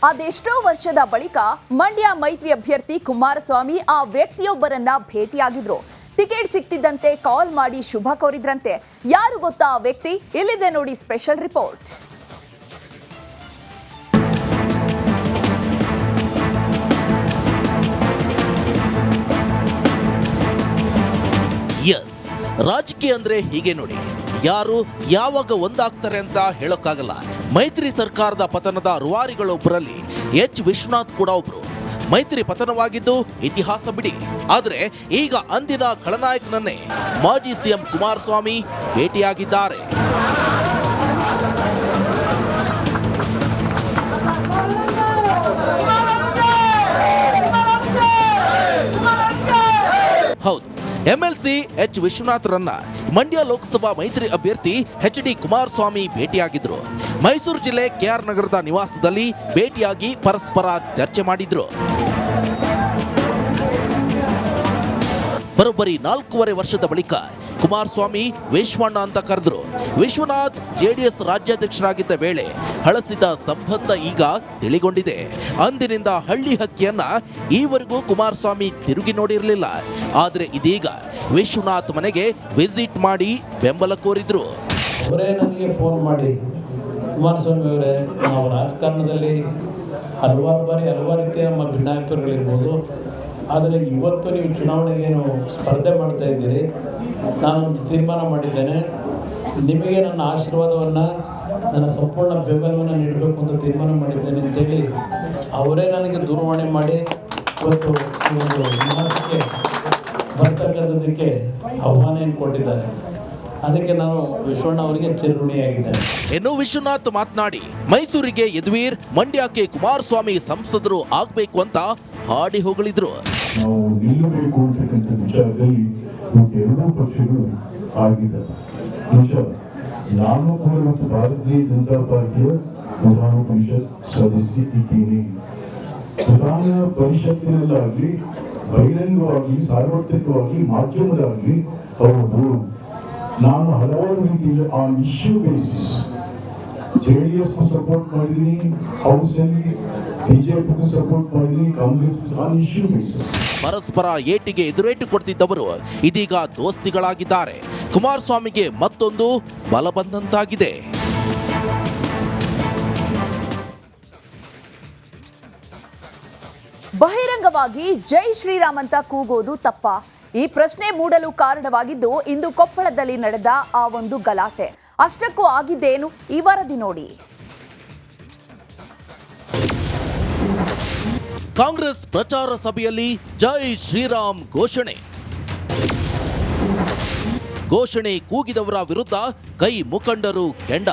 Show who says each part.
Speaker 1: ಅದೆಷ್ಟೋ ವರ್ಷದ ಬಳಿಕ ಮಂಡ್ಯ ಮೈತ್ರಿ ಅಭ್ಯರ್ಥಿ ಕುಮಾರಸ್ವಾಮಿ ಆ ವ್ಯಕ್ತಿಯೊಬ್ಬರನ್ನ ಭೇಟಿಯಾಗಿದ್ರು. ಟಿಕೆಟ್ ಸಿಕ್ತಿದ್ದಂತೆ ಕಾಲ್ ಮಾಡಿ ಶುಭ ಕೋರಿದ್ರಂತೆ. ಯಾರು ಗೊತ್ತಾ ಆ ವ್ಯಕ್ತಿ? ಇಲ್ಲಿದೆ ನೋಡಿ ಸ್ಪೆಷಲ್ ರಿಪೋರ್ಟ್.
Speaker 2: ಎಸ್, ರಾಜಕೀಯ ಅಂದ್ರೆ ಹೀಗೆ ನೋಡಿ, ಯಾರು ಯಾವಾಗ ಒಂದಾಗ್ತಾರೆ ಅಂತ ಹೇಳೋಕ್ಕಾಗಲ್ಲ. ಮೈತ್ರಿ ಸರ್ಕಾರದ ಪತನದ ರೂವಾರಿಗಳೊಬ್ಬರಲ್ಲಿ ಎಚ್ ವಿಶ್ವನಾಥ್ ಕೂಡ ಒಬ್ರು. ಮೈತ್ರಿ ಪತನವಾಗಿದ್ದು ಇತಿಹಾಸ ಬಿಡಿ, ಆದ್ರೆ ಈಗ ಅಂದಿನ ಖಳನಾಯಕನನ್ನೇ ಮಾಜಿ ಸಿಎಂ ಕುಮಾರಸ್ವಾಮಿ ಭೇಟಿಯಾಗಿದ್ದಾರೆ. ಹೌದು, ಎಂಎಲ್ಸಿ ಎಚ್ ವಿಶ್ವನಾಥ್ರನ್ನ ಮಂಡ್ಯ ಲೋಕಸಭಾ ಮೈತ್ರಿ ಅಭ್ಯರ್ಥಿ HD ಕುಮಾರಸ್ವಾಮಿ ಭೇಟಿಯಾಗಿದ್ರು. ಮೈಸೂರು ಜಿಲ್ಲೆ KR ನಗರದ ನಿವಾಸದಲ್ಲಿ ಭೇಟಿಯಾಗಿ ಪರಸ್ಪರ ಚರ್ಚೆ ಮಾಡಿದ್ರು. ಬರೋಬ್ಬರಿ 4.5 ವರ್ಷದ ಬಳಿಕ ಕುಮಾರಸ್ವಾಮಿ ವಿಶ್ವಣ್ಣ ಅಂತ ಕರೆದ್ರು. ವಿಶ್ವನಾಥ್ JDS ರಾಜ್ಯಾಧ್ಯಕ್ಷರಾಗಿದ್ದ ವೇಳೆ ಹಳಸಿದ ಸಂಬಂಧ ಈಗ ತಿಳಿಗೊಂಡಿದೆ. ಅಂದಿನಿಂದ ಹಳ್ಳಿ ಹಕ್ಕಿಯನ್ನ ಈವರೆಗೂ ಕುಮಾರಸ್ವಾಮಿ ತಿರುಗಿ ನೋಡಿರಲಿಲ್ಲ. ಆದ್ರೆ ಇದೀಗ ವಿಶ್ವನಾಥ್ ಮನೆಗೆ ವಿಸಿಟ್ ಮಾಡಿ ಬೆಂಬಲ ಕೋರಿದ್ರು.
Speaker 3: ಅವರೇ ನನಗೆ ಫೋನ್ ಮಾಡಿ, ಕುಮಾರಸ್ವಾಮಿ ಅವರೇ, ನಾವು ರಾಜಕಾರಣದಲ್ಲಿ ಹಲವಾರು ಬಾರಿ ಹಲವಾರು ರೀತಿಯ ನಮ್ಮ ಭಿನ್ನಾಭಿಪ್ರಾಯಗಳಿರ್ಬೋದು, ಆದರೆ ಇವತ್ತು ನೀವು ಚುನಾವಣೆಗೇನು ಸ್ಪರ್ಧೆ ಮಾಡ್ತಾ ಇದ್ದೀರಿ, ನಾನೊಂದು ತೀರ್ಮಾನ ಮಾಡಿದ್ದೇನೆ, ನಿಮಗೆ ನನ್ನ ಆಶೀರ್ವಾದವನ್ನು, ನನ್ನ ಸಂಪೂರ್ಣ ಬೆಂಬಲವನ್ನು ನೀಡಬೇಕು ಅಂತ ತೀರ್ಮಾನ ಮಾಡಿದ್ದೇನೆ ಅಂತೇಳಿ ಅವರೇ ನನಗೆ ದೂರವಾಣಿ ಮಾಡಿ ಇವತ್ತು ಈ ಒಂದು ನಿವಾಸಕ್ಕೆ ಬರ್ತಕ್ಕಂಥದ್ದಕ್ಕೆ ಆಹ್ವಾನ ಕೊಟ್ಟಿದ್ದಾರೆ. ಅದಕ್ಕೆ ನಾನು ವಿಶ್ವಣ್ಣ ಅವರಿಗೆ ಚಿರಋಣಿಯಾಗಿದ್ದೇನೆ.
Speaker 2: ಇನ್ನು ವಿಶ್ವನಾಥ್ ಮಾತನಾಡಿ, ಮೈಸೂರಿಗೆ ಯದುವೀರ್, ಮಂಡ್ಯಕ್ಕೆ ಕುಮಾರಸ್ವಾಮಿ ಸಂಸದರು ಆಗ್ಬೇಕು ಅಂತ ಹಾಡಿ ಹೊಗಳಿದ್ರು.
Speaker 4: ನಾವು ನಿಲ್ಲಬೇಕು ಅಂತಕ್ಕಂಥ ವಿಚಾರದಲ್ಲಿ ಎರಡೂ ಪಕ್ಷಗಳು ಆಗಿದ್ದಾರೆ. ನಿಜ, ನಾನು ಕೂಡ ಮತ್ತು ಭಾರತೀಯ ಜನತಾ ಪಾರ್ಟಿಯ ಪ್ರಧಾನ ಪರಿಷತ್ ಸದಸ್ಯ ಇದ್ದೀನಿ. ಪ್ರಧಾನ ಪರಿಷತ್ತಿನಲ್ಲಾಗಲಿ, ಬಹಿರಂಗವಾಗಿ, ಸಾರ್ವತ್ರಿಕವಾಗಿ, ಮಾಧ್ಯಮದಾಗಲಿ ಅವರು ನಾನು ಹಲವಾರು ರೀತಿಯಲ್ಲಿ on issue basis JDS support ಮಾಡಿದ್ದೀನಿ, ಹೌಸಲ್ಲಿ ಬಿಜೆಪಿಗೂ ಸಪೋರ್ಟ್ ಮಾಡಿದ್ದೀನಿ, ಕಾಂಗ್ರೆಸ್ ಆನ್ ಇಶ್ಯೂ ಬೇಸಿಸ್.
Speaker 2: ಪರಸ್ಪರ ಏಟಿಗೆ ಎದುರೇಟು ಕೊಡ್ತಿದ್ದವರು ಇದೀಗ ದೋಸ್ತಿಗಳಾಗಿದ್ದಾರೆ. ಕುಮಾರಸ್ವಾಮಿಗೆ ಮತ್ತೊಂದು ಬಲ ಬಂದಂತಾಗಿದೆ.
Speaker 1: ಬಹಿರಂಗವಾಗಿ ಜೈ ಶ್ರೀರಾಮ್ ಅಂತ ಕೂಗೋದು ತಪ್ಪ? ಈ ಪ್ರಶ್ನೆ ಮೂಡಲು ಕಾರಣವಾಗಿದ್ದು ಇಂದು ಕೊಪ್ಪಳದಲ್ಲಿ ನಡೆದ ಆ ಒಂದು ಗಲಾಟೆ. ಅಷ್ಟಕ್ಕೂ ಆಗಿದ್ದೇನು, ಈ ವರದಿ ನೋಡಿ.
Speaker 2: ಕಾಂಗ್ರೆಸ್ ಪ್ರಚಾರ ಸಭೆಯಲ್ಲಿ ಜೈ ಶ್ರೀರಾಮ್ ಘೋಷಣೆ ಕೂಗಿದವರ ವಿರುದ್ಧ ಕೈ ಮುಖಂಡರು ಕೆಂಡ.